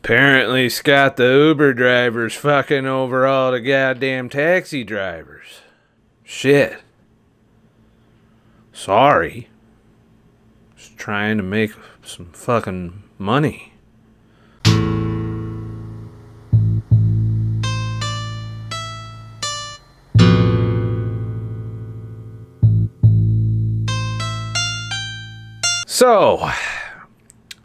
Apparently, Scott the Uber driver's fucking over all the goddamn taxi drivers. Shit. Sorry. Just trying to make some fucking money. So,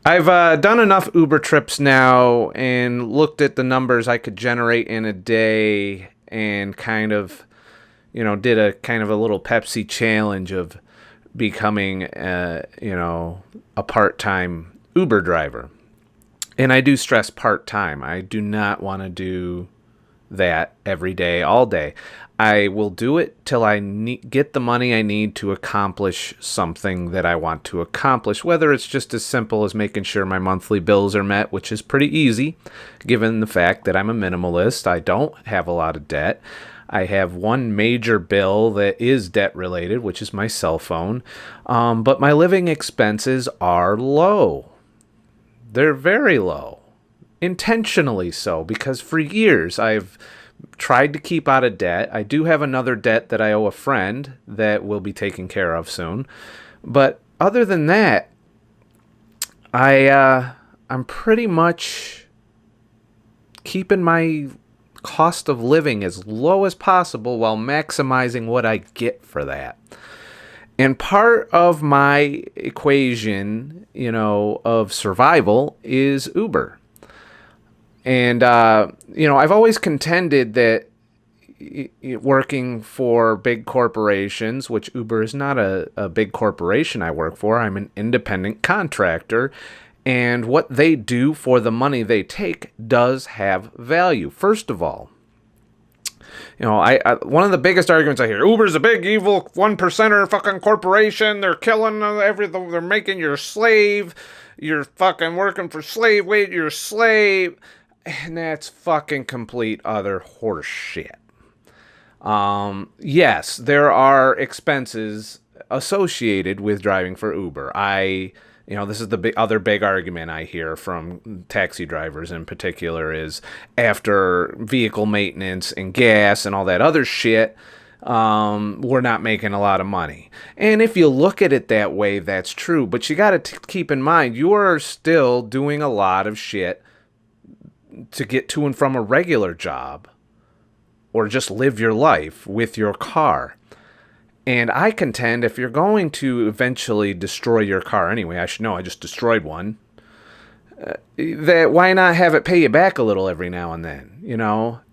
I've done enough Uber trips now and looked at the numbers I could generate in a day and kind of, did a kind of a little Pepsi challenge of becoming, a part-time Uber driver. And I do stress part-time. I do not want to do that every day, all day. I will do it till I get the money I need to accomplish something that I want to accomplish, whether it's just as simple as making sure my monthly bills are met, which is pretty easy, given the fact that I'm a minimalist. I don't have a lot of debt. I have one major bill that is debt-related, which is my cell phone, but my living expenses are low. They're very low. Intentionally so, because for years I've tried to keep out of debt. I do have another debt that I owe a friend that will be taken care of soon. But other than that, I'm pretty much keeping my cost of living as low as possible while maximizing what I get for that. And part of my equation, of survival is Uber. And, I've always contended that working for big corporations, which Uber is not a big corporation I work for, I'm an independent contractor, and what they do for the money they take does have value. First of all, I one of the biggest arguments I hear, Uber's a big evil 1%er fucking corporation. They're killing everything. They're making you a slave. You're fucking working for slave wage. You're a slave. And that's fucking complete other horse shit. Yes, there are expenses associated with driving for Uber. This is the other big argument I hear from taxi drivers in particular is after vehicle maintenance and gas and all that other shit, we're not making a lot of money. And if you look at it that way, that's true. But you got to keep in mind, you are still doing a lot of shit to get to and from a regular job or just live your life with your car. And I contend if you're going to eventually destroy your car anyway, I should know I just destroyed one, that why not have it pay you back a little every now and then,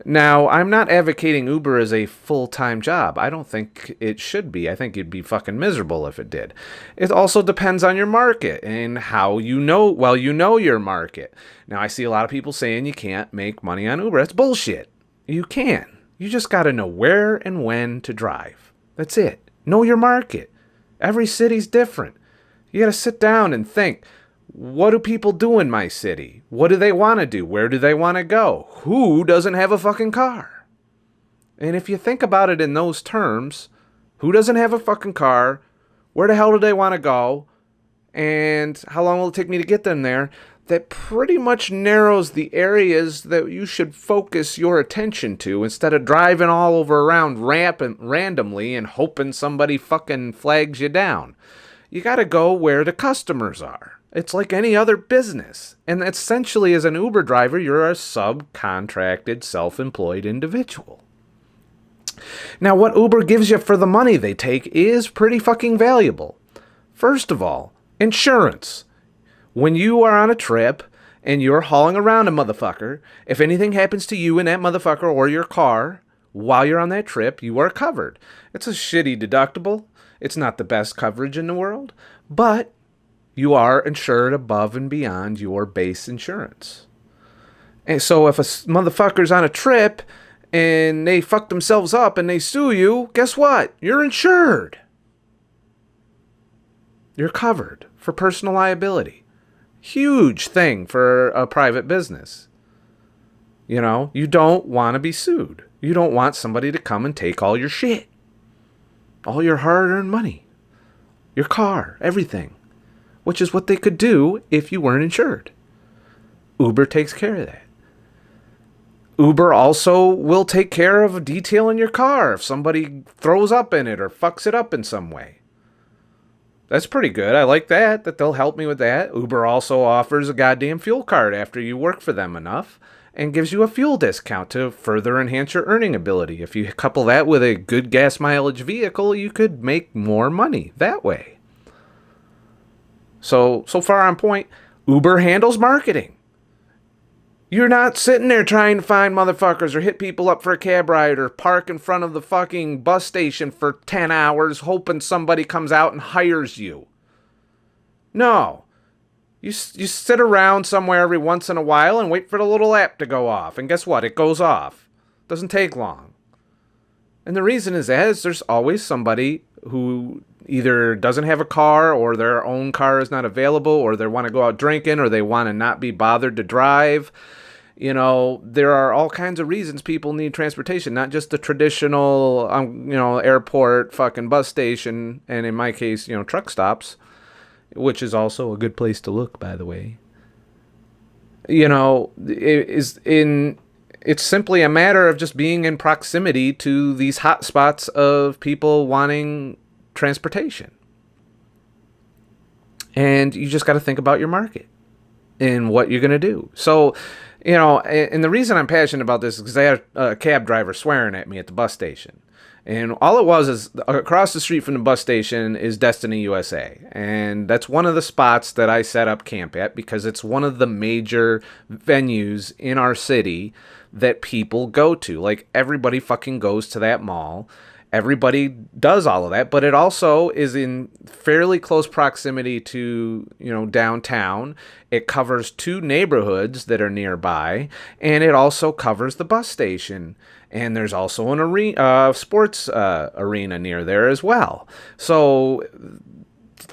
Now, I'm not advocating Uber as a full-time job. I don't think it should be. I think it'd be fucking miserable if it did. It also depends on your market and how you know your market. Now, I see a lot of people saying you can't make money on Uber. That's bullshit. You can. You just got to know where and when to drive. That's it. Know your market. Every city's different. You got to sit down and think, what do people do in my city? What do they want to do? Where do they want to go? Who doesn't have a fucking car? And if you think about it in those terms, who doesn't have a fucking car? Where the hell do they want to go? And how long will it take me to get them there? That pretty much narrows the areas that you should focus your attention to instead of driving all over around randomly and hoping somebody fucking flags you down. You got to go where the customers are. It's like any other business. And essentially, as an Uber driver, you're a subcontracted, self-employed individual. Now, what Uber gives you for the money they take is pretty fucking valuable. First of all, insurance. When you are on a trip and you're hauling around a motherfucker, if anything happens to you and that motherfucker or your car while you're on that trip, you are covered. It's a shitty deductible. It's not the best coverage in the world, but you are insured above and beyond your base insurance. And so if a motherfucker's on a trip and they fuck themselves up and they sue you, guess what? You're insured. You're covered for personal liability. Huge thing for a private business. You don't want to be sued. You don't want somebody to come and take all your shit. All your hard-earned money. Your car, everything. Which is what they could do if you weren't insured. Uber takes care of that. Uber also will take care of detailing your car if somebody throws up in it or fucks it up in some way. That's pretty good. I like that they'll help me with that. Uber also offers a goddamn fuel card after you work for them enough and gives you a fuel discount to further enhance your earning ability. If you couple that with a good gas mileage vehicle, you could make more money that way. So far on point, Uber handles marketing. You're not sitting there trying to find motherfuckers or hit people up for a cab ride or park in front of the fucking bus station for 10 hours hoping somebody comes out and hires you. No. You sit around somewhere every once in a while and wait for the little app to go off. And guess what? It goes off. Doesn't take long. And the reason is there's always somebody who either doesn't have a car or their own car is not available or they want to go out drinking or they want to not be bothered to drive. You know, there are all kinds of reasons people need transportation, not just the traditional, airport, fucking bus station, and in my case, truck stops, which is also a good place to look, by the way. It's simply a matter of just being in proximity to these hot spots of people wanting transportation. And you just got to think about your market and what you're going to do. So, and the reason I'm passionate about this is because I had a cab driver swearing at me at the bus station. And all it was is across the street from the bus station is Destiny USA. And that's one of the spots that I set up camp at because it's one of the major venues in our city that people go to. Like, everybody fucking goes to that mall. Everybody does all of that, but it also is in fairly close proximity to, downtown. It covers 2 neighborhoods that are nearby, and it also covers the bus station. And there's also an arena, sports arena near there as well. So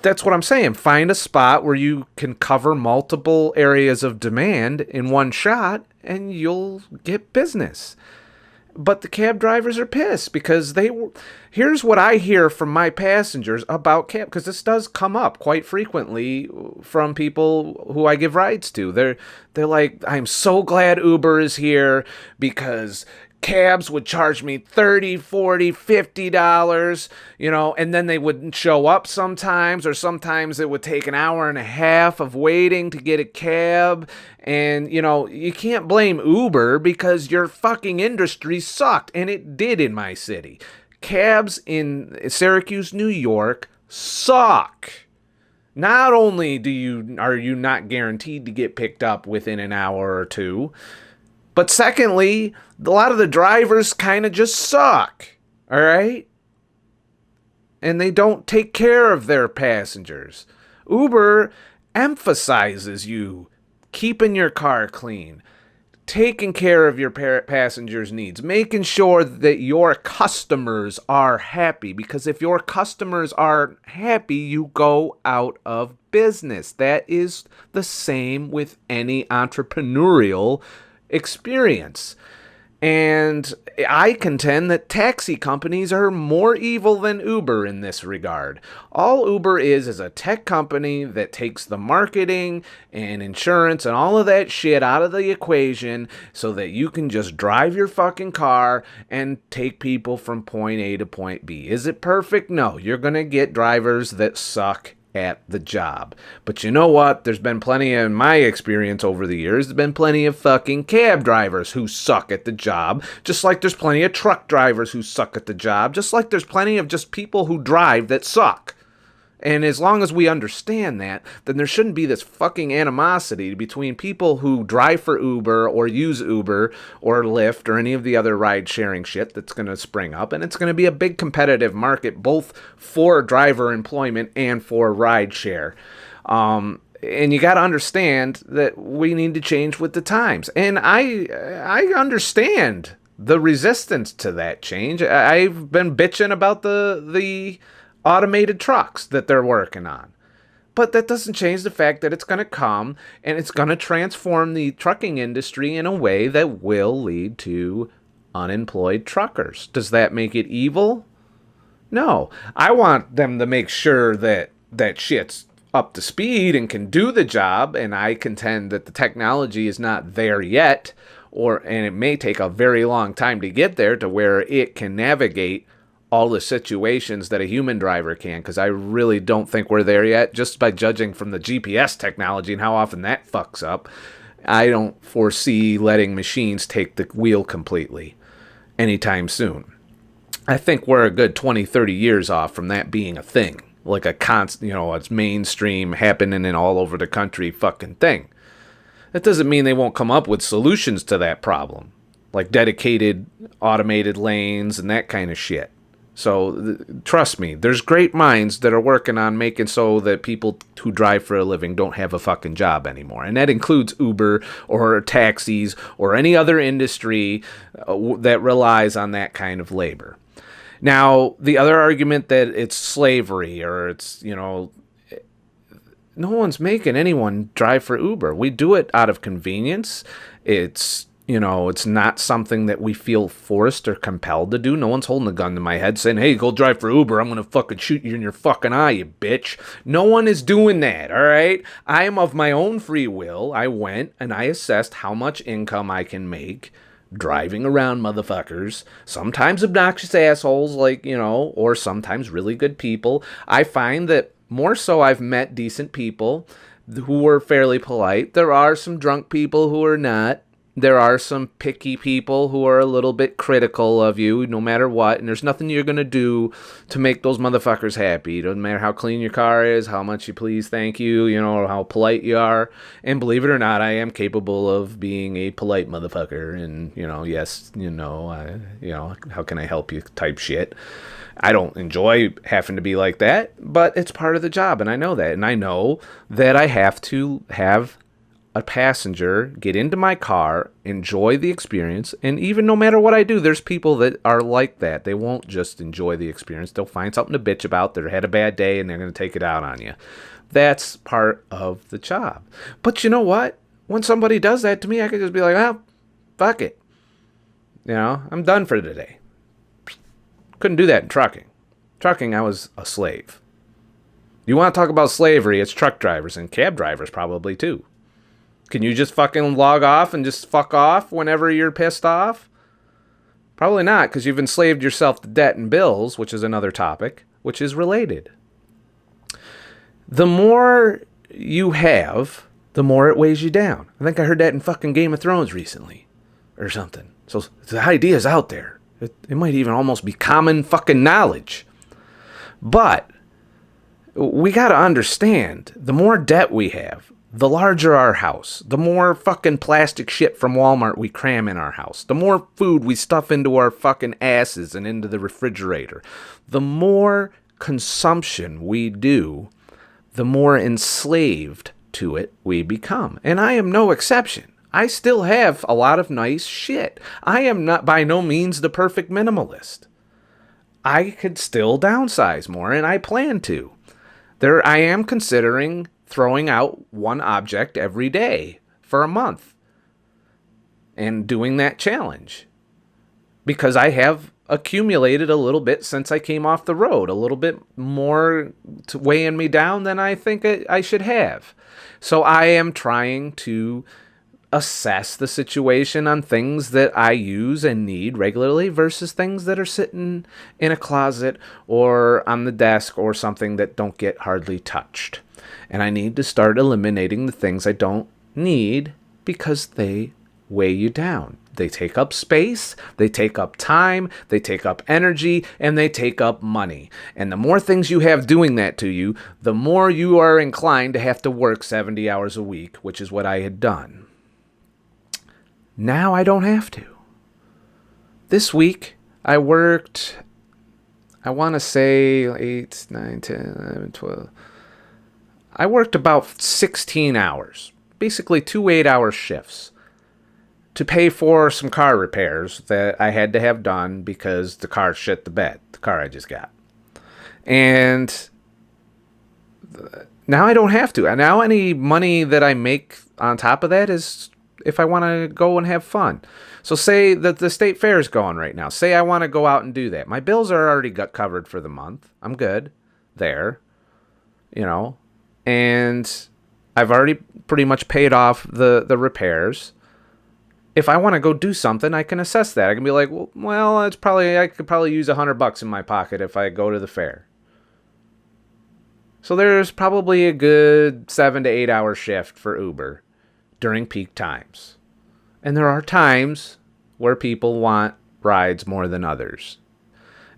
that's what I'm saying. Find a spot where you can cover multiple areas of demand in one shot, and you'll get business. But the cab drivers are pissed because here's what I hear from my passengers about cab, because this does come up quite frequently from people who I give rides to. They're like, I'm so glad Uber is here because cabs would charge me $30, $40, $50, and then they wouldn't show up sometimes, or sometimes it would take an hour and a half of waiting to get a cab. And, you can't blame Uber because your fucking industry sucked, and it did in my city. Cabs in Syracuse, New York suck. Not only are you not guaranteed to get picked up within an hour or two, but secondly, a lot of the drivers kind of just suck, all right? And they don't take care of their passengers. Uber emphasizes you keeping your car clean, taking care of your passengers' needs, making sure that your customers are happy. Because if your customers aren't happy, you go out of business. That is the same with any entrepreneurial experience. And I contend that taxi companies are more evil than Uber in this regard. All Uber is a tech company that takes the marketing and insurance and all of that shit out of the equation so that you can just drive your fucking car and take people from point A to point B. Is it perfect? No. You're going to get drivers that suck at the job. But you know what? There's been plenty, in my experience over the years, there's been plenty of fucking cab drivers who suck at the job, just like there's plenty of truck drivers who suck at the job, just like there's plenty of just people who drive that suck. And as long as we understand that, then there shouldn't be this fucking animosity between people who drive for Uber or use Uber or Lyft or any of the other ride-sharing shit that's going to spring up. And it's going to be a big competitive market, both for driver employment and for ride-share. And you got to understand that we need to change with the times. And I understand the resistance to that change. I've been bitching about the automated trucks that they're working on. But that doesn't change the fact that it's going to come and it's going to transform the trucking industry in a way that will lead to unemployed truckers. Does that make it evil? No. I want them to make sure that shit's up to speed and can do the job, and I contend that the technology is not there yet, and it may take a very long time to get there to where it can navigate all the situations that a human driver can, because I really don't think we're there yet, just by judging from the GPS technology and how often that fucks up. I don't foresee letting machines take the wheel completely anytime soon. I think we're a good 20, 30 years off from that being a thing. Like a constant, it's mainstream happening in all over the country fucking thing. That doesn't mean they won't come up with solutions to that problem, like dedicated automated lanes and that kind of shit. So trust me, there's great minds that are working on making so that people who drive for a living don't have a fucking job anymore. And that includes Uber or taxis or any other industry that relies on that kind of labor. Now, the other argument that it's slavery or it's, no one's making anyone drive for Uber. We do it out of convenience. It's not something that we feel forced or compelled to do. No one's holding a gun to my head saying, hey, go drive for Uber. I'm going to fucking shoot you in your fucking eye, you bitch. No one is doing that, all right? I am of my own free will. I went and I assessed how much income I can make driving around motherfuckers, sometimes obnoxious assholes or sometimes really good people. I find that more so I've met decent people who were fairly polite. There are some drunk people who are not. There are some picky people who are a little bit critical of you no matter what, and there's nothing you're going to do to make those motherfuckers happy. It doesn't matter how clean your car is, how much you please thank you, or how polite you are. And believe it or not, I am capable of being a polite motherfucker and, yes, how can I help you type shit. I don't enjoy having to be like that, but it's part of the job, and I know that. And I know that I have to have a passenger get into my car, enjoy the experience, and even no matter what I do, there's people that are like that. They won't just enjoy the experience. They'll find something to bitch about. They had a bad day, and they're going to take it out on you. That's part of the job. But you know what? When somebody does that to me, I could just be like, oh, fuck it. I'm done for today. Couldn't do that in trucking. Trucking, I was a slave. You want to talk about slavery, it's truck drivers and cab drivers probably too. Can you just fucking log off and just fuck off whenever you're pissed off? Probably not, because you've enslaved yourself to debt and bills, which is another topic, which is related. The more you have, the more it weighs you down. I think I heard that in fucking Game of Thrones recently, or something. So the idea's out there. It might even almost be common fucking knowledge. But we got to understand, the more debt we have, the larger our house, the more fucking plastic shit from Walmart we cram in our house, the more food we stuff into our fucking asses and into the refrigerator, the more consumption we do, the more enslaved to it we become. And I am no exception. I still have a lot of nice shit. I am not by no means the perfect minimalist. I could still downsize more, and I plan to. I am considering throwing out one object every day for a month and doing that challenge because I have accumulated a little bit since I came off the road, a little bit more to weighing me down than I think I should have. So I am trying to assess the situation on things that I use and need regularly versus things that are sitting in a closet or on the desk or something that don't get hardly touched. And I need to start eliminating the things I don't need because they weigh you down. They take up space, they take up time, they take up energy, and they take up money. And the more things you have doing that to you, the more you are inclined to have to work 70 hours a week, which is what I had done. Now I don't have to. This week, I worked, I want to say 8, 9, 10, 11, 12. I worked about 16 hours, basically 2 8-hour shifts, to pay for some car repairs that I had to have done because the car shit the bed, the car I just got. And now I don't have to. And now any money that I make on top of that is if I want to go and have fun. So say that the state fair is going right now. Say I want to go out and do that. My bills are already got covered for the month. I'm good there, and I've already pretty much paid off the repairs. If I want to go do something, I can assess that. I can be like, well, I could probably use $100 in my pocket if I go to the fair. So there's probably a good 7 to 8 hour shift for Uber during peak times. And there are times where people want rides more than others.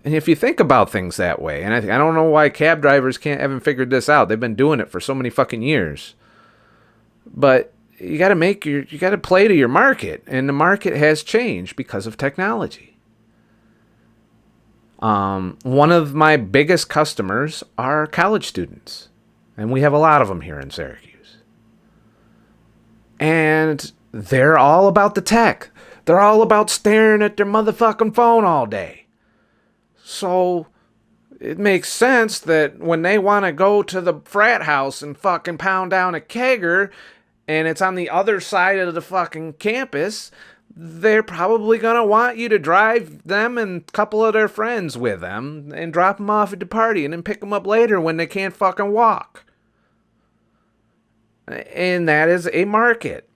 And if you think about things that way, and I don't know why cab drivers haven't figured this out. They've been doing it for so many fucking years. But you got to play to your market, and the market has changed because of technology. One of my biggest customers are college students, and we have a lot of them here in Syracuse. And they're all about the tech. They're all about staring at their motherfucking phone all day. So it makes sense that when they want to go to the frat house and fucking pound down a kegger, and it's on the other side of the fucking campus, they're probably going to want you to drive them and a couple of their friends with them and drop them off at the party and then pick them up later when they can't fucking walk. And that is a market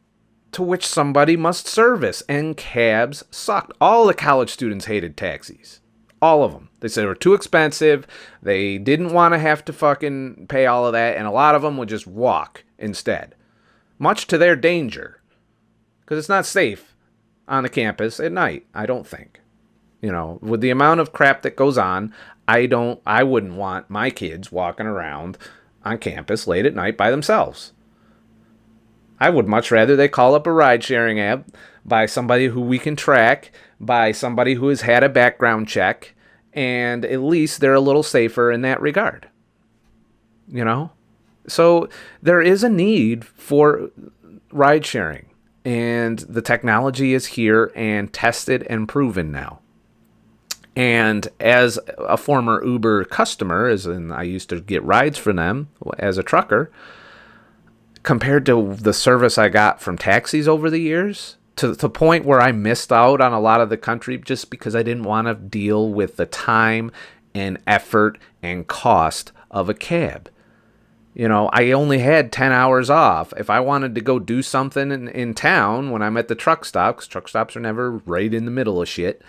to which somebody must service, and cabs sucked. All the college students hated taxis. All of them. They said they were too expensive. They didn't want to have to fucking pay all of that, and a lot of them would just walk instead. Much to their danger. Because it's not safe on the campus at night, I don't think. You know, with the amount of crap that goes on, I wouldn't want my kids walking around on campus late at night by themselves. I would much rather they call up a ride-sharing app by somebody who we can track, by somebody who has had a background check, and at least they're a little safer in that regard. You know? So there is a need for ride sharing, and the technology is here and tested and proven now. And as a former Uber customer, as in I used to get rides for them as a trucker, compared to the service I got from taxis over the years, to the point where I missed out on a lot of the country just because I didn't want to deal with the time and effort and cost of a cab. You know, I only had 10 hours off. If I wanted to go do something in town when I'm at the truck stop, because truck stops are never right in the middle of shit,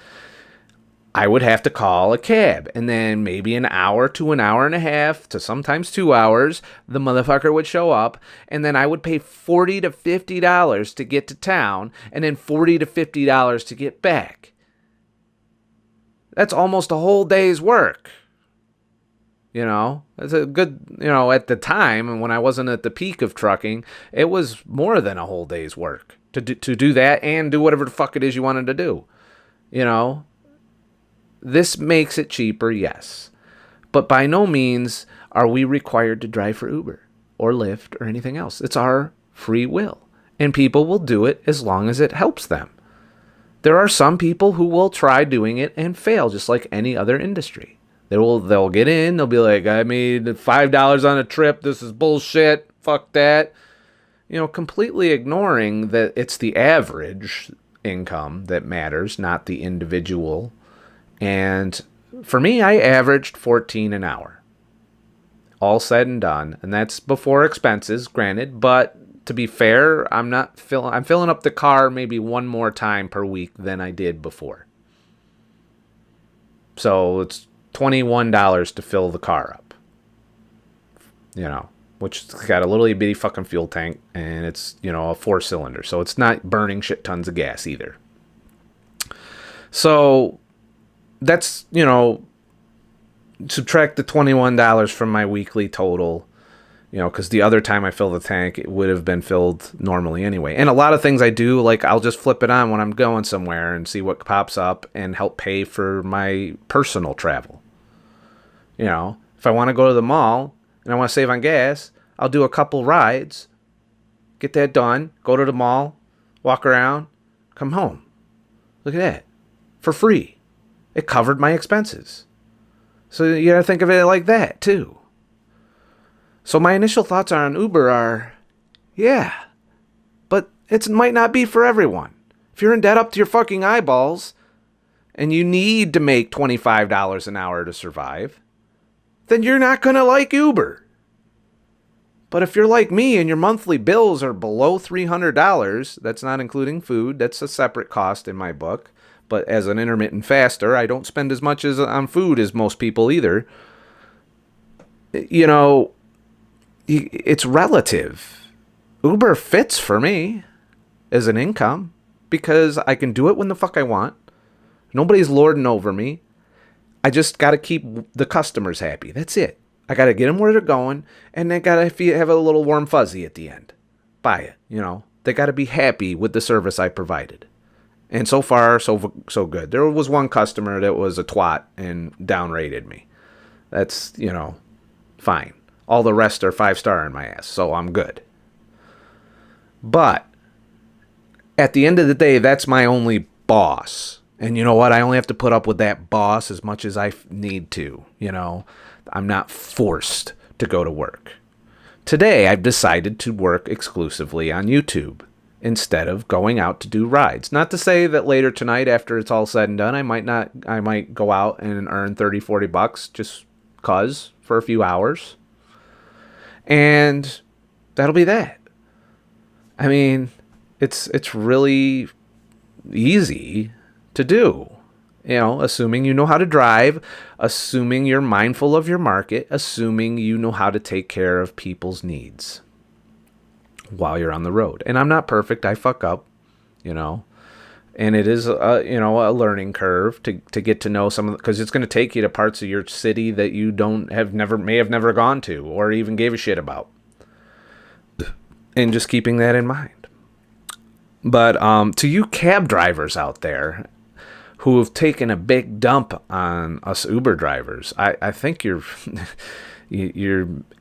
I would have to call a cab. And then maybe an hour to an hour and a half to sometimes 2 hours, the motherfucker would show up. And then I would pay $40 to $50 to get to town, and then $40 to $50 to get back. That's almost a whole day's work. You know, it's a good, you know, at the time, and when I wasn't at the peak of trucking, it was more than a whole day's work to do that and do whatever the fuck it is you wanted to do. You know, this makes it cheaper, yes. But by no means are we required to drive for Uber or Lyft or anything else. It's our free will. And people will do it as long as it helps them. There are some people who will try doing it and fail, just like any other industry. They'll get in, they'll be like, I made $5 on a trip, this is bullshit, fuck that. You know, completely ignoring that it's the average income that matters, not the individual. And for me, I averaged $14 an hour. All said and done. And that's before expenses, granted, but to be fair, I'm filling up the car maybe one more time per week than I did before. So it's $21 to fill the car up, you know, which has got a little bitty fucking fuel tank, and it's, you know, a 4-cylinder, so it's not burning shit tons of gas either. So that's, you know, subtract the $21 from my weekly total, you know, because the other time I fill the tank, it would have been filled normally anyway. And a lot of things I do, like I'll just flip it on when I'm going somewhere and see what pops up and help pay for my personal travel. You know, if I want to go to the mall and I want to save on gas, I'll do a couple rides, get that done, go to the mall, walk around, come home. Look at that. For free. It covered my expenses. So you got to think of it like that, too. So my initial thoughts on Uber are, yeah, but it might not be for everyone. If you're in debt up to your fucking eyeballs and you need to make $25 an hour to survive, then you're not going to like Uber. But if you're like me and your monthly bills are below $300, that's not including food. That's a separate cost in my book. But as an intermittent faster, I don't spend as much as on food as most people either. You know, it's relative. Uber fits for me as an income because I can do it when the fuck I want. Nobody's lording over me. I just got to keep the customers happy. That's it. I got to get them where they're going, and they got to have a little warm fuzzy at the end. Buy it, you know. They got to be happy with the service I provided. And so far, so good. There was one customer that was a twat and downrated me. That's, you know, fine. All the rest are 5-star in my ass, so I'm good. But at the end of the day, that's my only boss. And you know what? I only have to put up with that boss as much as I need to, you know. I'm not forced to go to work. Today, I've decided to work exclusively on YouTube instead of going out to do rides. Not to say that later tonight, after it's all said and done, I might go out and earn $30-40 just cause for a few hours. And that'll be that. I mean, it's really easy to do. You know, assuming you know how to drive, assuming you're mindful of your market, assuming you know how to take care of people's needs while you're on the road. And I'm not perfect. I fuck up, you know. And it is a learning curve to get to know some of, because it's going to take you to parts of your city that you may have never gone to or even gave a shit about. And just keeping that in mind. But to you cab drivers out there who have taken a big dump on us Uber drivers, I think your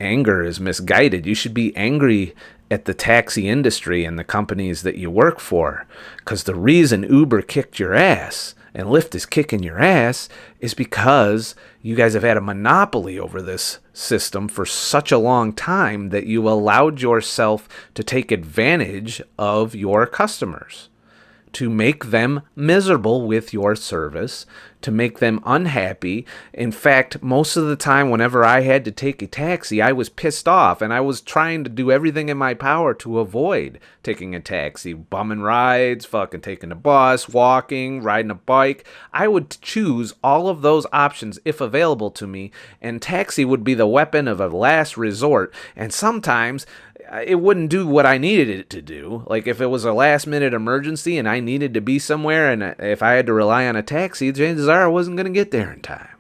anger is misguided. You should be angry at the taxi industry and the companies that you work for, because the reason Uber kicked your ass and Lyft is kicking your ass is because you guys have had a monopoly over this system for such a long time that you allowed yourself to take advantage of your customers, to make them miserable with your service, to make them unhappy. In fact, most of the time whenever I had to take a taxi, I was pissed off and I was trying to do everything in my power to avoid taking a taxi, bumming rides, fucking taking a bus, walking, riding a bike. I would choose all of those options if available to me, and taxi would be the weapon of a last resort. And sometimes it wouldn't do what I needed it to do. Like if it was a last minute emergency and I needed to be somewhere, and if I had to rely on a taxi, chances are I wasn't going to get there in time.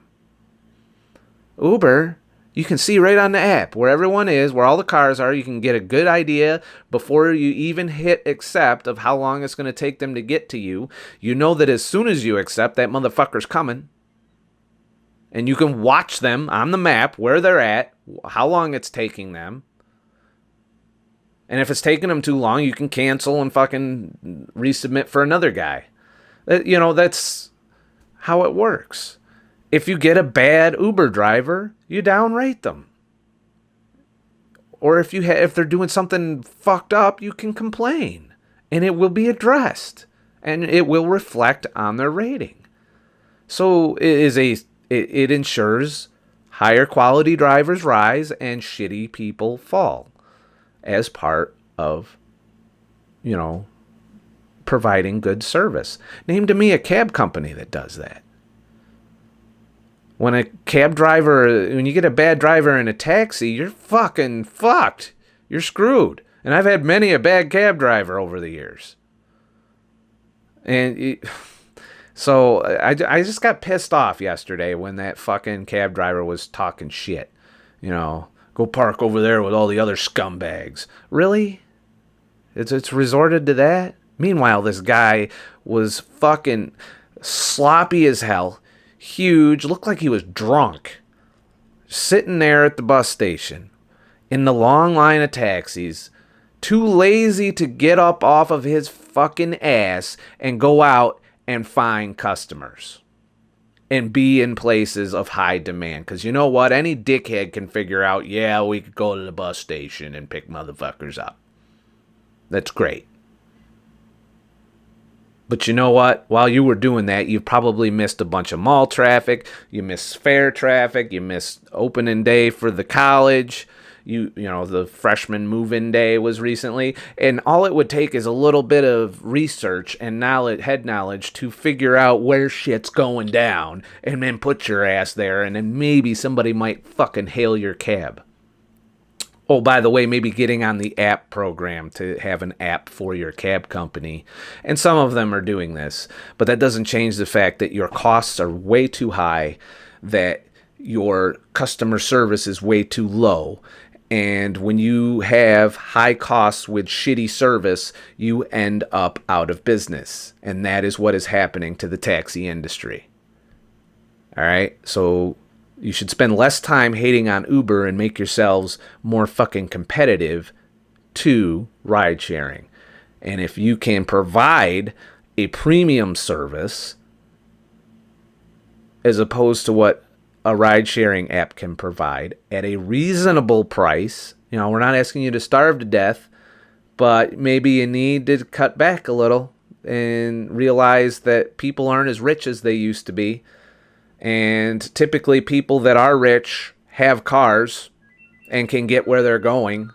Uber, you can see right on the app where everyone is, where all the cars are. You can get a good idea before you even hit accept of how long it's going to take them to get to you. You know that as soon as you accept, that motherfucker's coming. And you can watch them on the map where they're at, how long it's taking them. And if it's taking them too long, you can cancel and fucking resubmit for another guy. You know, that's how it works. If you get a bad Uber driver, you downrate them. Or if they're doing something fucked up, you can complain. And it will be addressed. And it will reflect on their rating. So it ensures higher quality drivers rise and shitty people fall, as part of, you know, providing good service. Name to me a cab company that does that. When you get a bad driver in a taxi, you're fucking fucked. You're screwed. And I've had many a bad cab driver over the years. So I just got pissed off yesterday when that fucking cab driver was talking shit, you know. Go park over there with all the other scumbags. Really? It's resorted to that? Meanwhile, this guy was fucking sloppy as hell, huge, looked like he was drunk, sitting there at the bus station in the long line of taxis, too lazy to get up off of his fucking ass and go out and find customers and be in places of high demand. Because you know what? Any dickhead can figure out, yeah, we could go to the bus station and pick motherfuckers up. That's great. But you know what? While you were doing that, you probably missed a bunch of mall traffic. You missed fair traffic. You missed opening day for the college. The freshman move-in day was recently, and all it would take is a little bit of research and head knowledge to figure out where shit's going down, and then put your ass there, and then maybe somebody might fucking hail your cab. Oh, by the way, maybe getting on the app program to have an app for your cab company. And some of them are doing this. But that doesn't change the fact that your costs are way too high, that your customer service is way too low. And when you have high costs with shitty service, you end up out of business. And that is what is happening to the taxi industry. All right? So you should spend less time hating on Uber and make yourselves more fucking competitive to ride sharing. And if you can provide a premium service as opposed to what a ride sharing app can provide at a reasonable price, we're not asking you to starve to death, but maybe you need to cut back a little and realize that people aren't as rich as they used to be. And typically people that are rich have cars and can get where they're going.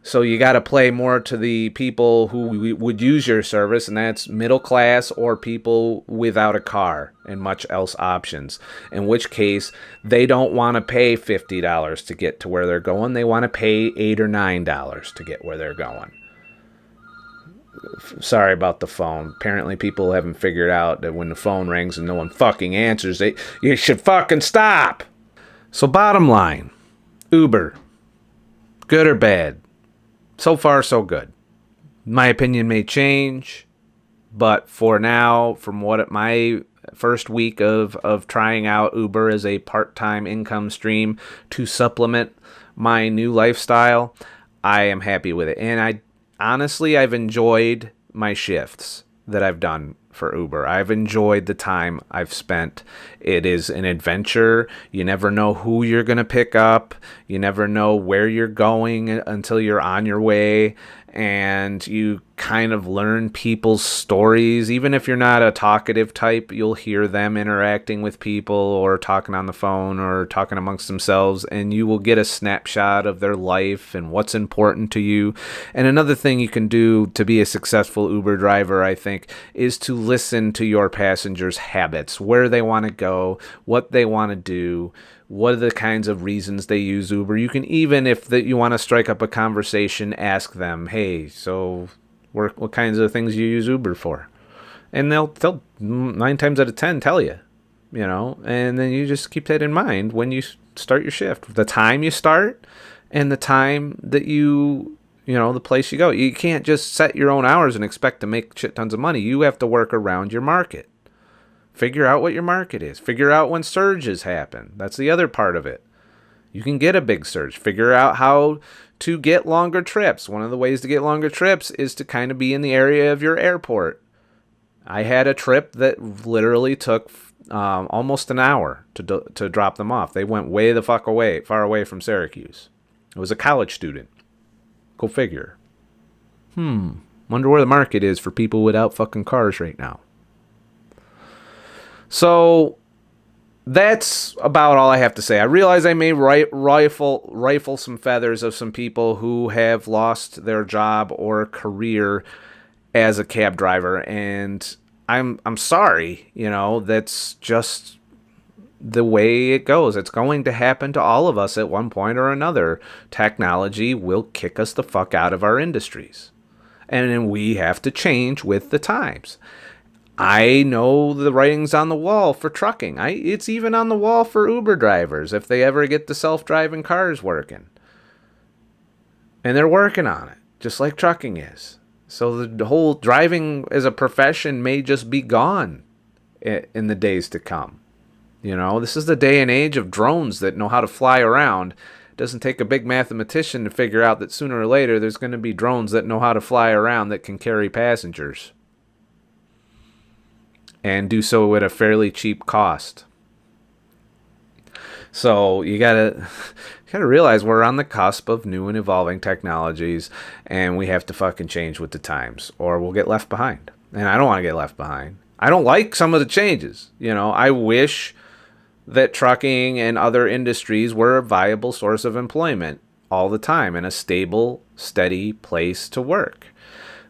So you got to play more to the people who would use your service, and that's middle class or people without a car and much else options. In which case, they don't want to pay $50 to get to where they're going. They want to pay $8 or $9 to get where they're going. Sorry about the phone. Apparently people haven't figured out that when the phone rings and no one fucking answers, you should fucking stop. So bottom line, Uber, good or bad? So far, so good. My opinion may change, but for now, from my first week of trying out Uber as a part-time income stream to supplement my new lifestyle, I am happy with it. And honestly, I've enjoyed my shifts that I've done for Uber. I've enjoyed the time I've spent. It is an adventure. You never know who you're going to pick up. You never know where you're going until you're on your way. And you kind of learn people's stories. Even if you're not a talkative type, you'll hear them interacting with people or talking on the phone or talking amongst themselves, and you will get a snapshot of their life and what's important to you. And another thing you can do to be a successful Uber driver, I think, is to listen to your passengers' habits, where they want to go, what they want to do, what are the kinds of reasons they use Uber. You can even, if you want to strike up a conversation, ask them, hey, so what kinds of things you use Uber for? And they'll 9 times out of 10 tell you, and then you just keep that in mind when you start your shift. The time you start and the time that the place you go. You can't just set your own hours and expect to make shit tons of money. You have to work around your market. Figure out what your market is. Figure out when surges happen. That's the other part of it. You can get a big surge. Figure out how to get longer trips. One of the ways to get longer trips is to kind of be in the area of your airport. I had a trip that literally took almost an hour to drop them off. They went way the fuck away, far away from Syracuse. I was a college student. Go figure. Wonder where the market is for people without fucking cars right now. So that's about all I have to say. I realize I may rifle some feathers of some people who have lost their job or career as a cab driver, and I'm sorry. That's just the way it goes. It's going to happen to all of us at one point or another. Technology will kick us the fuck out of our industries, and then we have to change with the times. I know the writing's on the wall for trucking. It's even on the wall for Uber drivers if they ever get the self-driving cars working. And they're working on it, just like trucking is. So the whole driving as a profession may just be gone in the days to come. This is the day and age of drones that know how to fly around. It doesn't take a big mathematician to figure out that sooner or later there's going to be drones that know how to fly around that can carry passengers. And do so at a fairly cheap cost. So you gotta realize we're on the cusp of new and evolving technologies, and we have to fucking change with the times, or we'll get left behind. And I don't want to get left behind. I don't like some of the changes. I wish that trucking and other industries were a viable source of employment. all the time and a stable, steady place to work.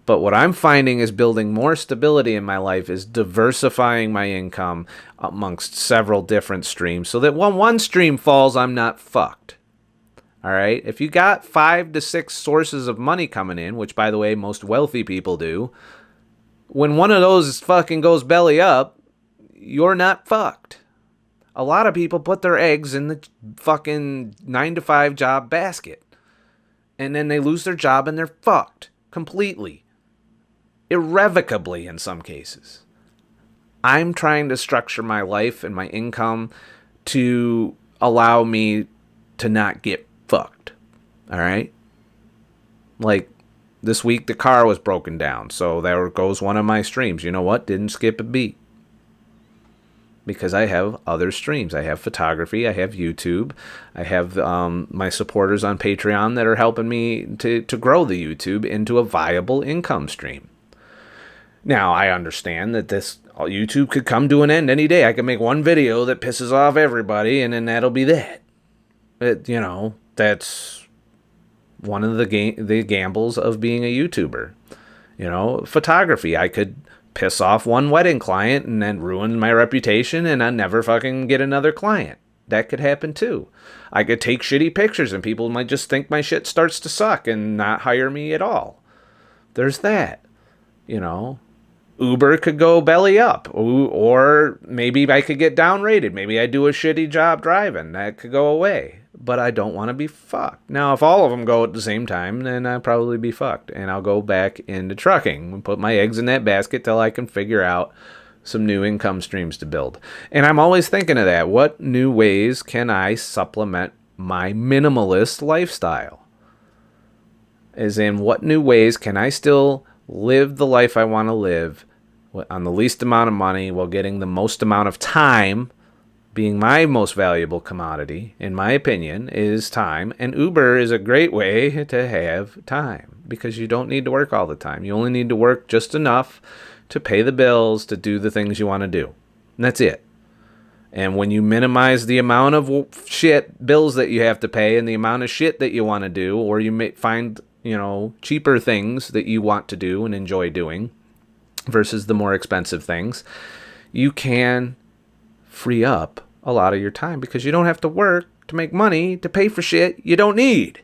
But what I'm finding is building more stability in my life is diversifying my income amongst several different streams so that when one stream falls, I'm not fucked. All right? If you got 5 to 6 sources of money coming in, which, by the way, most wealthy people do, when one of those fucking goes belly up, you're not fucked. A lot of people put their eggs in the fucking 9-to-5 job basket. And then they lose their job and they're fucked completely. Irrevocably in some cases. I'm trying to structure my life and my income to allow me to not get fucked. All right? Like, this week the car was broken down, so there goes one of my streams. You know what? Didn't skip a beat. Because I have other streams. I have photography, I have YouTube, I have my supporters on Patreon that are helping me to grow the YouTube into a viable income stream. Now, I understand that this YouTube could come to an end any day. I could make one video that pisses off everybody, and then that'll be that. That's one of the gambles of being a YouTuber. Photography. I could piss off one wedding client and then ruin my reputation, and I never fucking get another client. That could happen too. I could take shitty pictures, and people might just think my shit starts to suck and not hire me at all. There's that. Uber could go belly up, or maybe I could get downrated. Maybe I do a shitty job driving. That could go away. But I don't want to be fucked. Now, if all of them go at the same time, then I'll probably be fucked. And I'll go back into trucking and put my eggs in that basket till I can figure out some new income streams to build. And I'm always thinking of that. What new ways can I supplement my minimalist lifestyle? As in, what new ways can I still live the life I want to live on the least amount of money while getting the most amount of time? Being my most valuable commodity, in my opinion, is time. And Uber is a great way to have time because you don't need to work all the time. You only need to work just enough to pay the bills, to do the things you want to do. And that's it. And when you minimize the amount of bills that you have to pay and the amount of shit that you want to do, or you may find, cheaper things that you want to do and enjoy doing versus the more expensive things, you can free up a lot of your time because you don't have to work to make money to pay for shit you don't need.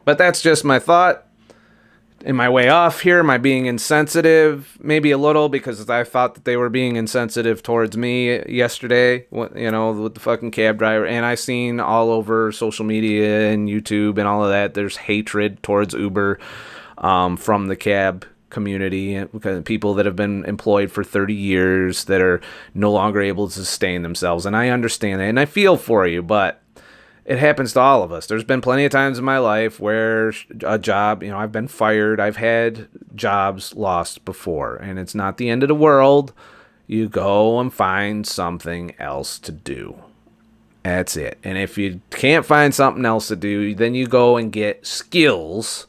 But that's just my thought. Am I way off here? Am I being insensitive? Maybe a little, because I thought that they were being insensitive towards me yesterday, with the fucking cab driver. And I seen all over social media and YouTube and all of that, there's hatred towards Uber from the cab community, because people that have been employed for 30 years that are no longer able to sustain themselves. And I understand that, and I feel for you, but it happens to all of us. There's been plenty of times in my life where a job, I've been fired. I've had jobs lost before, and it's not the end of the world. You go and find something else to do. That's it. And if you can't find something else to do, then you go and get skills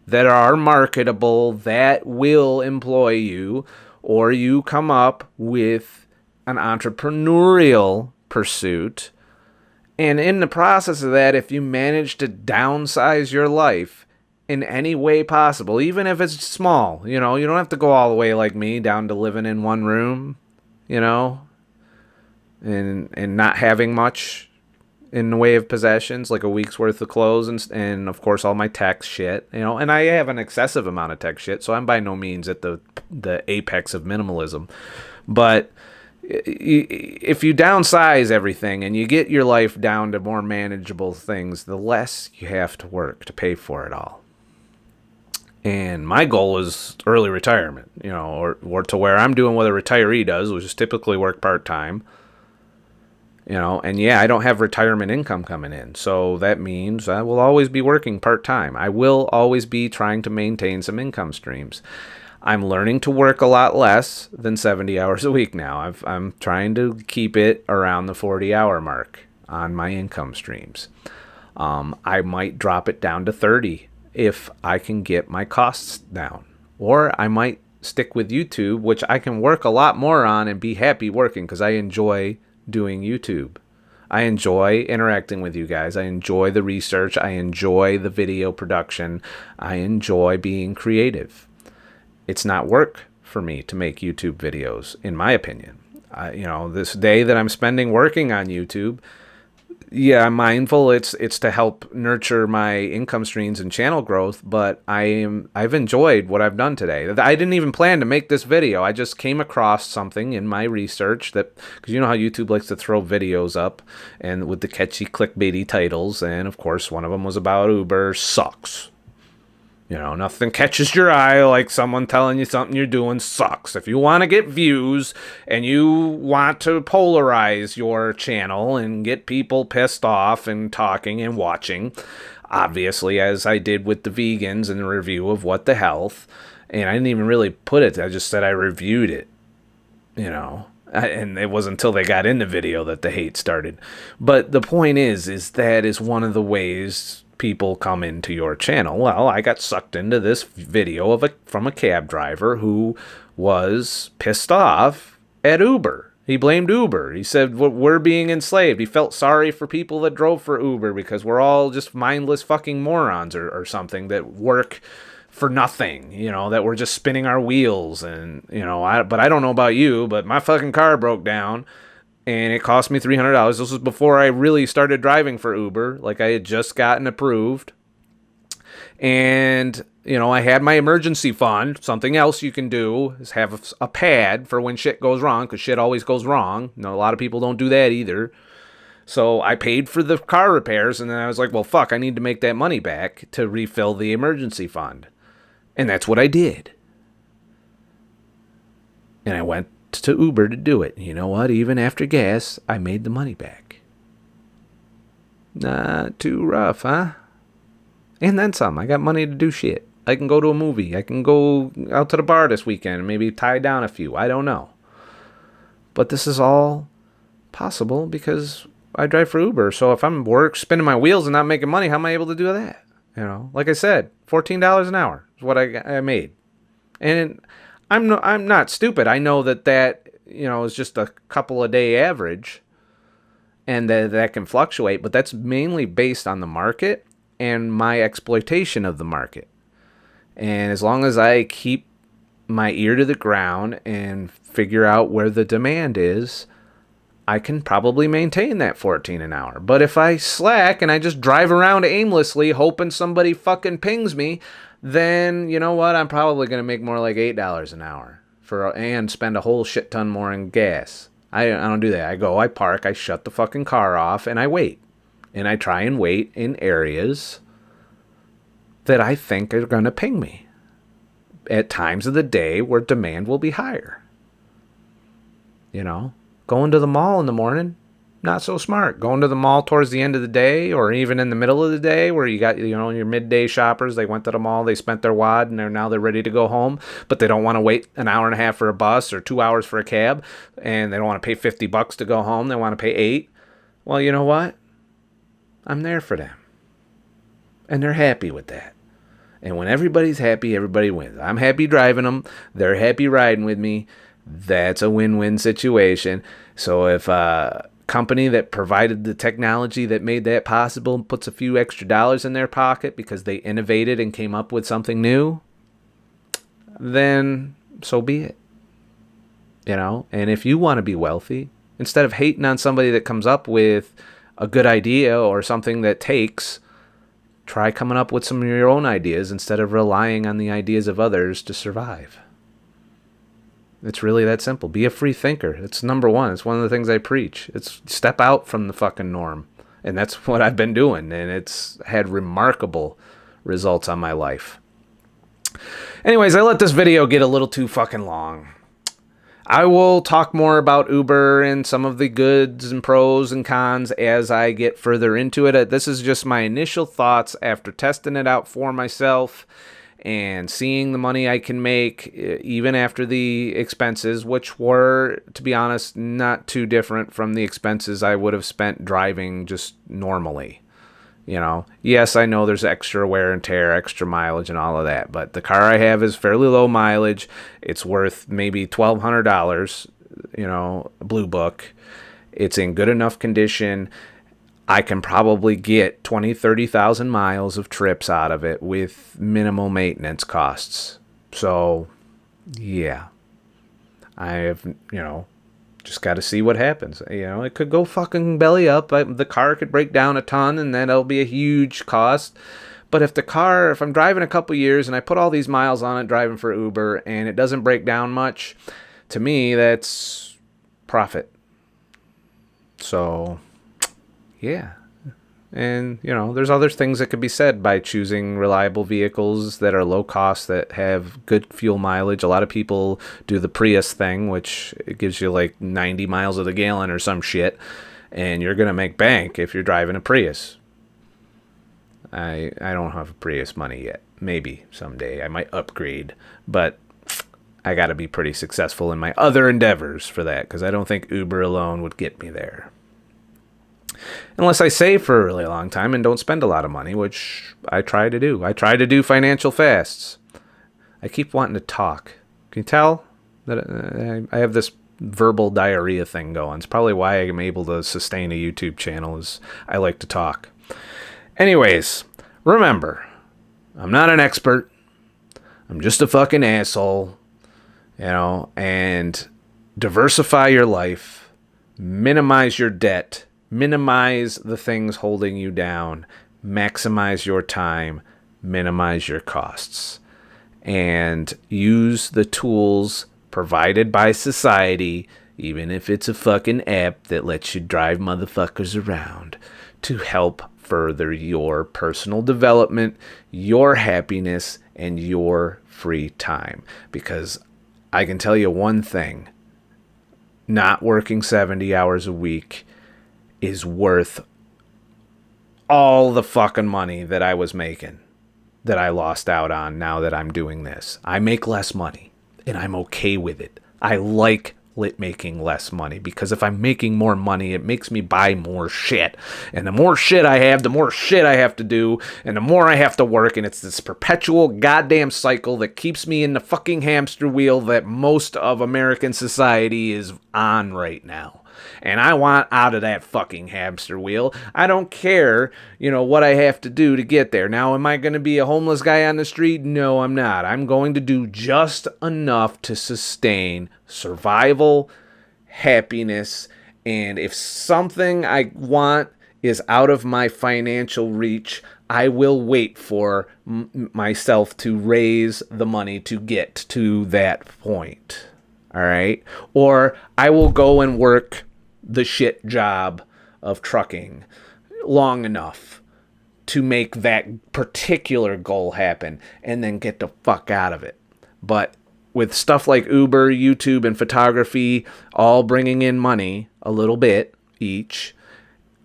that are marketable, that will employ you, or you come up with an entrepreneurial pursuit. And in the process of that, if you manage to downsize your life in any way possible, even if it's small, you don't have to go all the way like me down to living in one room, and not having much in the way of possessions, like a week's worth of clothes and of course all my tech shit, and I have an excessive amount of tech shit, so I'm by no means at the apex of minimalism. But if you downsize everything and you get your life down to more manageable things, the less you have to work to pay for it all. And my goal is early retirement, or to where I'm doing what a retiree does, which is typically work part-time. And I don't have retirement income coming in. So that means I will always be working part-time. I will always be trying to maintain some income streams. I'm learning to work a lot less than 70 hours a week now. I'm trying to keep it around the 40-hour mark on my income streams. I might drop it down to 30 if I can get my costs down. Or I might stick with YouTube, which I can work a lot more on and be happy working because I enjoy doing YouTube. I enjoy interacting with you guys. I enjoy the research. I enjoy the video production. I enjoy being creative. It's not work for me to make YouTube videos, in my opinion. This day that I'm spending working on YouTube, yeah, I'm mindful it's to help nurture my income streams and channel growth, but I've enjoyed what I've done today. I didn't even plan to make this video. I just came across something in my research that, because you know how YouTube likes to throw videos up and with the catchy clickbaity titles, and of course one of them was about Uber sucks. Nothing catches your eye like someone telling you something you're doing sucks. If you want to get views and you want to polarize your channel and get people pissed off and talking and watching, obviously, as I did with the vegans in the review of What the Health, and I didn't even really put it, I just said I reviewed it, and it wasn't until they got in the video that the hate started. But the point is that is one of the ways people come into your channel. Well, I got sucked into this video from a cab driver who was pissed off at Uber. He blamed Uber. He said we're being enslaved. He felt sorry for people that drove for Uber because we're all just mindless fucking morons or something that work for nothing, that we're just spinning our wheels. And, but I don't know about you, but my fucking car broke down and it cost me $300. This was before I really started driving for Uber. Like, I had just gotten approved. And, I had my emergency fund. Something else you can do is have a pad for when shit goes wrong, because shit always goes wrong. A lot of people don't do that either. So I paid for the car repairs, and then I was like, well, fuck, I need to make that money back to refill the emergency fund. And that's what I did. And I went to Uber to do it. You know what? Even after gas, I made the money back. Not too rough, huh? And then some. I got money to do shit. I can go to a movie. I can go out to the bar this weekend and maybe tie down a few. I don't know. But this is all possible because I drive for Uber. So if I'm spinning my wheels and not making money, how am I able to do that? Like I said, $14 an hour is what I made. And I'm not stupid. I know that is just a couple of day average, and that can fluctuate, but that's mainly based on the market and my exploitation of the market. And as long as I keep my ear to the ground and figure out where the demand is, I can probably maintain that 14 an hour. But if I slack and I just drive around aimlessly hoping somebody fucking pings me, then you know what? I'm probably going to make more like $8 an hour and spend a whole shit ton more in gas. I don't do that. I park, I shut the fucking car off, and I wait. And I try and wait in areas that I think are going to ping me at times of the day where demand will be higher. Going to the mall in the morning, not so smart. Going to the mall towards the end of the day or even in the middle of the day where you got, your midday shoppers, they went to the mall, they spent their wad, and they're ready to go home, but they don't want to wait an hour and a half for a bus or 2 hours for a cab, and they don't want to pay $50 to go home. They want to pay $8. Well, you know what? I'm there for them. And they're happy with that. And when everybody's happy, everybody wins. I'm happy driving them. They're happy riding with me. That's a win-win situation. So if a company that provided the technology that made that possible puts a few extra dollars in their pocket because they innovated and came up with something new, then so be it. And if you want to be wealthy, instead of hating on somebody that comes up with a good idea or something that takes, try coming up with some of your own ideas instead of relying on the ideas of others to survive. It's really that simple. Be a free thinker. It's number one. It's one of the things I preach. It's step out from the fucking norm. And that's what I've been doing. And it's had remarkable results on my life. Anyways, I let this video get a little too fucking long. I will talk more about Uber and some of the goods and pros and cons as I get further into it. This is just my initial thoughts after testing it out for myself and seeing the money I can make even after the expenses, which were, to be honest, not too different from the expenses I would have spent driving just normally. Yes, I know there's extra wear and tear, extra mileage and all of that, but the car I have is fairly low mileage. It's worth maybe $1,200, Blue Book. It's in good enough condition. I can probably get 20, 30,000 miles of trips out of it with minimal maintenance costs. So, yeah. I have, just got to see what happens. It could go fucking belly up. The car could break down a ton, and then it'll be a huge cost. But if I'm driving a couple years and I put all these miles on it driving for Uber and it doesn't break down much, to me, that's profit. So, yeah. And, there's other things that could be said by choosing reliable vehicles that are low cost, that have good fuel mileage. A lot of people do the Prius thing, which it gives you like 90 miles of the gallon or some shit. And you're going to make bank if you're driving a Prius. I don't have Prius money yet. Maybe someday I might upgrade. But I got to be pretty successful in my other endeavors for that, because I don't think Uber alone would get me there. Unless I save for a really long time and don't spend a lot of money, which I try to do. I try to do financial fasts. I keep wanting to talk. Can you tell that I have this verbal diarrhea thing going? It's probably why I'm able to sustain a YouTube channel, is I like to talk. Anyways, remember, I'm not an expert. I'm just a fucking asshole. And diversify your life, minimize your debt, minimize the things holding you down, maximize your time, minimize your costs, and use the tools provided by society, even if it's a fucking app that lets you drive motherfuckers around, to help further your personal development, your happiness, and your free time. Because I can tell you one thing, not working 70 hours a week is worth all the fucking money that I was making, that I lost out on now that I'm doing this. I make less money, and I'm okay with it. I like making less money, because if I'm making more money, it makes me buy more shit. And the more shit I have, the more shit I have to do, and the more I have to work, and it's this perpetual goddamn cycle that keeps me in the fucking hamster wheel that most of American society is on right now. And I want out of that fucking hamster wheel. I don't care, what I have to do to get there. Now, am I going to be a homeless guy on the street? No, I'm not. I'm going to do just enough to sustain survival, happiness, and if something I want is out of my financial reach, I will wait for myself to raise the money to get to that point. All right? Or I will go and work the shit job of trucking long enough to make that particular goal happen, and then get the fuck out of it. But with stuff like Uber, YouTube, and photography all bringing in money a little bit each,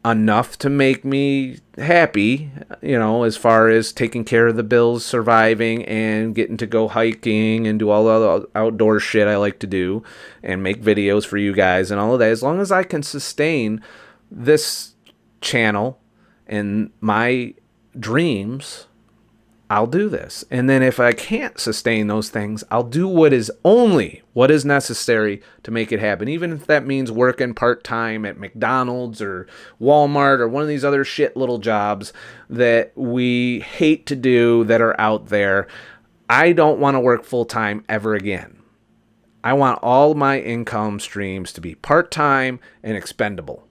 enough to make me happy, as far as taking care of the bills, surviving, and getting to go hiking and do all the outdoor shit I like to do and make videos for you guys and all of that. As long as I can sustain this channel and my dreams, I'll do this. And then if I can't sustain those things, I'll do what is necessary to make it happen. Even if that means working part-time at McDonald's or Walmart or one of these other shit little jobs that we hate to do that are out there. I don't want to work full-time ever again. I want all my income streams to be part-time and expendable.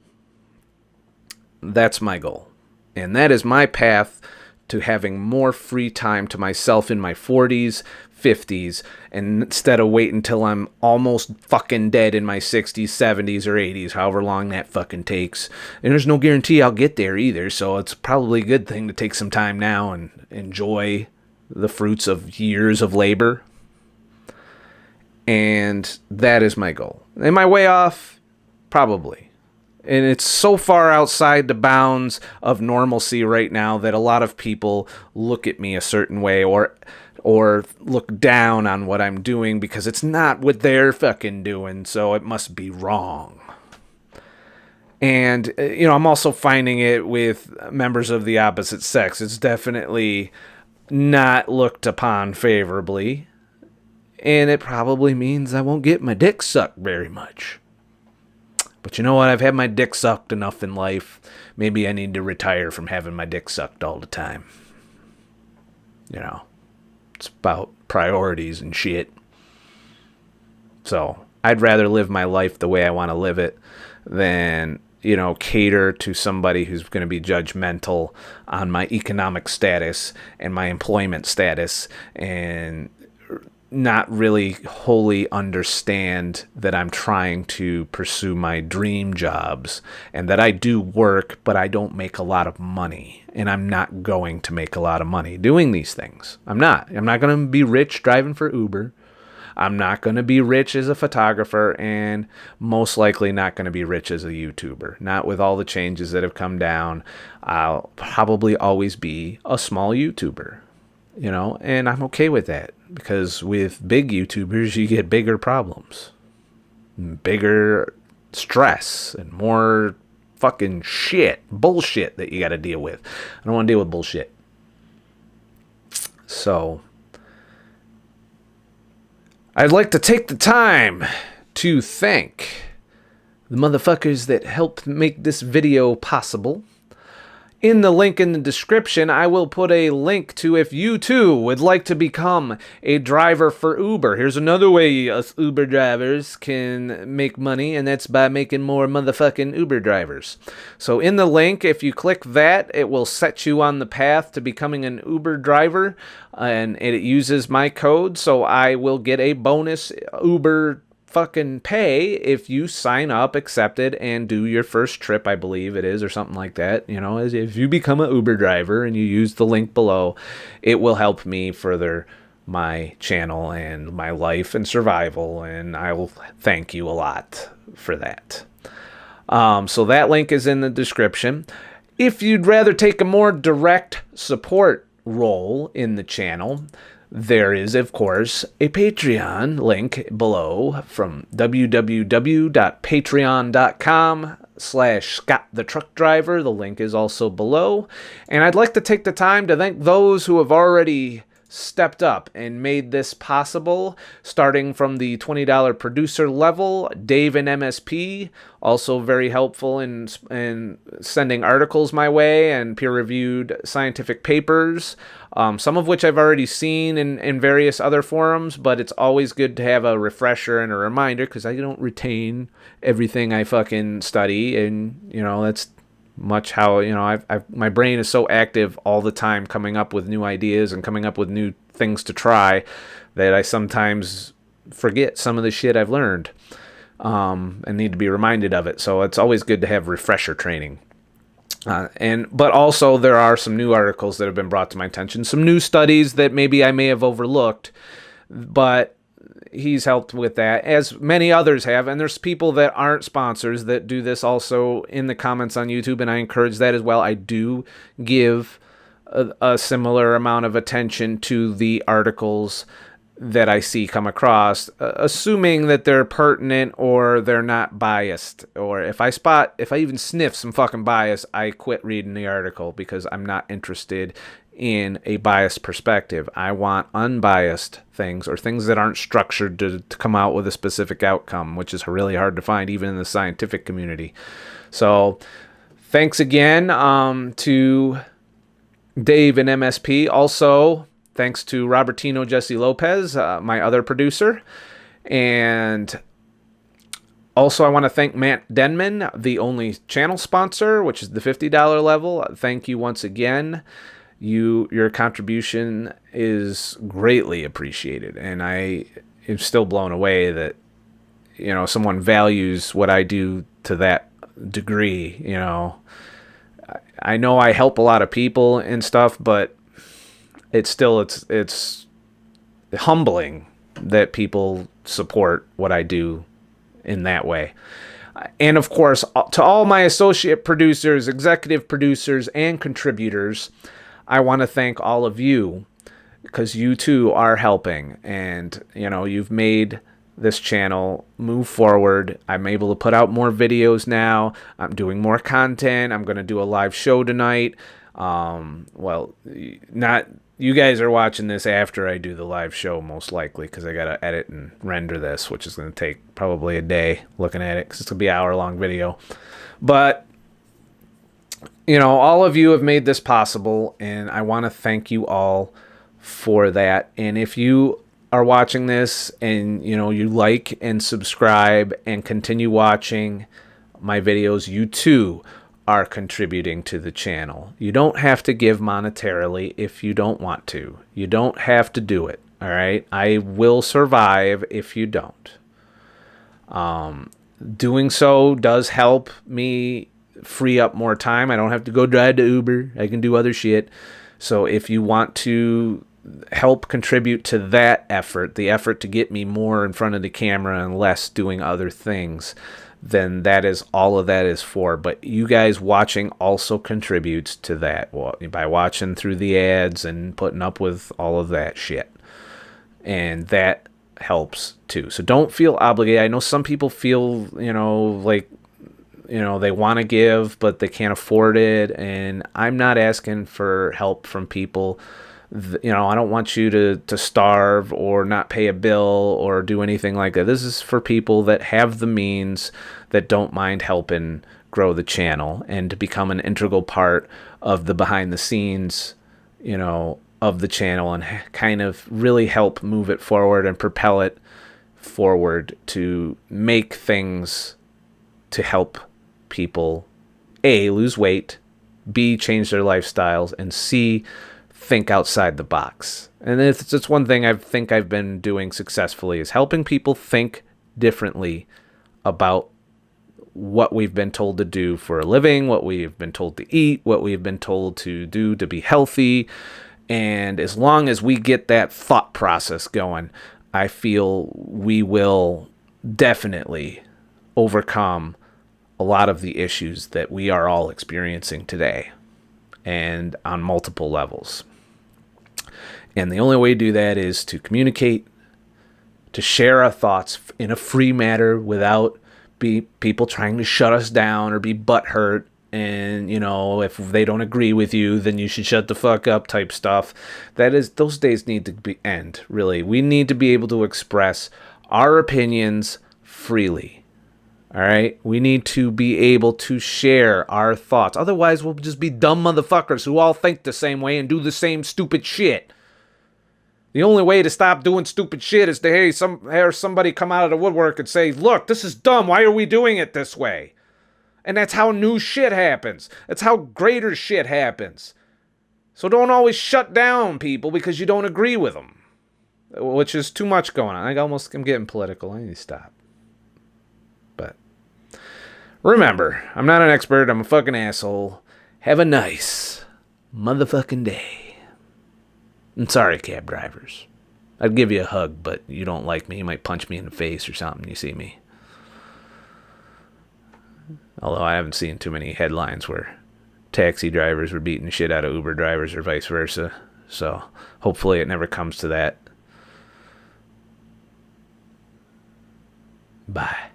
That's my goal. And that is my path to having more free time to myself in my 40s, 50s, and instead of waiting until I'm almost fucking dead in my 60s, 70s, or 80s, however long that fucking takes. And there's no guarantee I'll get there either, so it's probably a good thing to take some time now and enjoy the fruits of years of labor. And that is my goal. Am I way off? Probably. And it's so far outside the bounds of normalcy right now that a lot of people look at me a certain way or look down on what I'm doing because it's not what they're fucking doing, so it must be wrong. And, I'm also finding it with members of the opposite sex. It's definitely not looked upon favorably. And it probably means I won't get my dick sucked very much. But you know what? I've had my dick sucked enough in life. Maybe I need to retire from having my dick sucked all the time. You know, it's about priorities and shit. So I'd rather live my life the way I want to live it than, you know, cater to somebody who's going to be judgmental on my economic status and my employment status and not really wholly understand that I'm trying to pursue my dream jobs and that I do work, but I don't make a lot of money. And I'm not going to make a lot of money doing these things. I'm not going to be rich driving for Uber. I'm not going to be rich as a photographer, and most likely not going to be rich as a YouTuber. Not with all the changes that have come down. I'll probably always be a small YouTuber, you know, and I'm okay with that because with big YouTubers, you get bigger problems, bigger stress, and more fucking bullshit that you got to deal with. I don't want to deal with bullshit. So I'd like to take the time to thank the motherfuckers that helped make this video possible. In the link in the description, I will put a link to if you too would like to become a driver for Uber. Here's another way us Uber drivers can make money, and that's by making more motherfucking Uber drivers. So in the link, if you click that, it will set you on the path to becoming an Uber driver, and it uses my code, so I will get a bonus Uber fucking pay if you sign up, accept it, and do your first trip, I believe it is, or something like that. You know, if you become an Uber driver and you use the link below, it will help me further my channel and my life and survival, and I will thank you a lot for that. So that link is in the description. If you'd rather take a more direct support role in the channel, there is, of course, a Patreon link below from www.patreon.com/ScottTheTruckDriver. The link is also below. And I'd like to take the time to thank those who have already stepped up and made this possible, starting from the $20 producer level. Dave and MSP, also very helpful in sending articles my way and peer-reviewed scientific papers, some of which I've already seen in various other forums, but it's always good to have a refresher and a reminder because I don't retain everything I fucking study, and, you know, that's much how, you know, my brain is so active all the time coming up with new ideas and coming up with new things to try that I sometimes forget some of the shit I've learned and need to be reminded of it. So it's always good to have refresher training. But also there are some new articles that have been brought to my attention, some new studies that maybe I may have overlooked, but he's helped with that, as many others have, and there's people that aren't sponsors that do this also in the comments on YouTube, and I encourage that as well. I do give a similar amount of attention to the articles that I see come across, assuming that they're pertinent or they're not biased, or if I even sniff some fucking bias, I quit reading the article because I'm not interested in a biased perspective. I want unbiased things, or things that aren't structured to come out with a specific outcome, which is really hard to find even in the scientific community. So thanks again to Dave and MSP. Also, thanks to Robertino Jesse Lopez, my other producer. And also, I want to thank Matt Denman, the only channel sponsor, which is the $50 level. Thank you once again. Your contribution is greatly appreciated, and I am still blown away that, you know, someone values what I do to that degree. You know, I know I help a lot of people and stuff, but it's humbling that people support what I do in that way. And of course, to all my associate producers, executive producers, and contributors, I want to thank all of you, because you too are helping, and, you know, you've made this channel move forward. I'm able to put out more videos now. I'm doing more content. I'm going to do a live show tonight. Well, not you guys are watching this after I do the live show, most likely, because I got to edit and render this, which is going to take probably a day looking at it, because it's going to be an hour-long video. But, you know, all of you have made this possible, and I want to thank you all for that. And if you are watching this and, you know, you like and subscribe and continue watching my videos, you too are contributing to the channel. You don't have to give monetarily if you don't want to. You don't have to do it, all right? I will survive if you don't. Doing so does help me free up more time. I don't have to go drive to Uber. I can do other shit. So if you want to help contribute to that effort, the effort to get me more in front of the camera and less doing other things, then that is all of that is for. But you guys watching also contributes to that by watching through the ads and putting up with all of that shit. And that helps too. So don't feel obligated. I know some people feel, you know, like, you know, they want to give, but they can't afford it. And I'm not asking for help from people. You know, I don't want you to starve or not pay a bill or do anything like that. This is for people that have the means, that don't mind helping grow the channel and to become an integral part of the behind the scenes, you know, of the channel, and kind of really help move it forward and propel it forward to make things to help people, A, lose weight, B, change their lifestyles, and C, think outside the box. And it's one thing I think I've been doing successfully, is helping people think differently about what we've been told to do for a living, what we've been told to eat, what we've been told to do to be healthy. And as long as we get that thought process going, I feel we will definitely overcome a lot of the issues that we are all experiencing today, and on multiple levels. And the only way to do that is to communicate, to share our thoughts in a free manner without people trying to shut us down or be butthurt. And, you know, if they don't agree with you, then you should shut the fuck up type stuff. Those days need to end, really. We need to be able to express our opinions freely. All right? We need to be able to share our thoughts. Otherwise, we'll just be dumb motherfuckers who all think the same way and do the same stupid shit. The only way to stop doing stupid shit is to hear somebody come out of the woodwork and say, look, this is dumb. Why are we doing it this way? And that's how new shit happens. That's how greater shit happens. So don't always shut down people because you don't agree with them, which is too much going on. I'm getting political. I need to stop. But remember, I'm not an expert. I'm a fucking asshole. Have a nice motherfucking day. I'm sorry, cab drivers. I'd give you a hug, but you don't like me. You might punch me in the face or something. You see me. Although I haven't seen too many headlines where taxi drivers were beating the shit out of Uber drivers or vice versa. So hopefully it never comes to that. Bye.